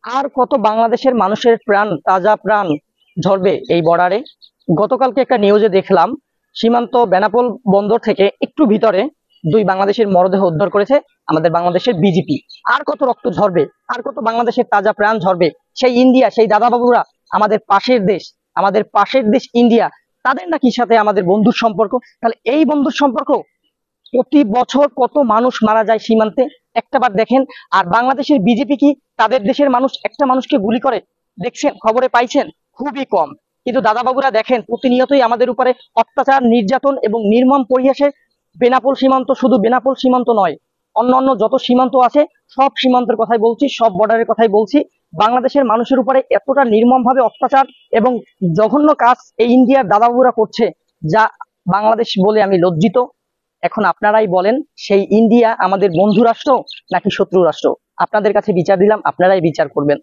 আর কত বাংলাদেশের মানুষের প্রাণ, তাজা প্রাণ ঝরবে এই বর্ডারে। গতকালকে একটা নিউজে দেখলাম, সীমান্ত বেনাপোল বন্দর থেকে একটু ভিতরে দুই বাংলাদেশের মরদেহ উদ্ধার করেছে আমাদের বাংলাদেশের বিজেপি। আর কত রক্ত ঝরবে, আর কত বাংলাদেশের তাজা প্রাণ ঝরবে। সেই ইন্ডিয়া, সেই দাদা বাবুরা, আমাদের পাশের দেশ, আমাদের পাশের দেশ ইন্ডিয়া, তাদের নাকি সাথে আমাদের বন্ধুর সম্পর্ক। তাহলে এই বন্ধুর সম্পর্ক, প্রতি বছর কত মানুষ মারা যায় সীমান্তে, একটাবার দেখেন। আর বাংলাদেশের বিজেপি কি তাদের দেশের মানুষ একটা মানুষকে গুলি করে দেখছেন, খবরে পাইছেন? খুবই কম। কিন্তু দাদা বাবুরা দেখেন প্রতিনিয়তই আমাদের উপরে অত্যাচার, নির্যাতন এবং নির্মম পরিহাসে। বেনাপোল সীমান্ত, শুধু বেনাপোল সীমান্ত নয়, অন্যান্য যত সীমান্ত আছে সব সীমান্তের কথাই বলছি, সব বর্ডারের কথাই বলছি। বাংলাদেশের মানুষের উপরে এতটা নির্মম ভাবে অত্যাচার এবং জঘন্য কাজ এই ইন্ডিয়ার দাদা বাবুরা করছে, যা বাংলাদেশ বলে আমি লজ্জিত। এখন আপনারাই বলেন, সেই ইন্ডিয়া আমাদের বন্ধু রাষ্ট্র নাকি শত্রু রাষ্ট্র? আপনাদের কাছে বিচার দিলাম, আপনারাই বিচার করবেন।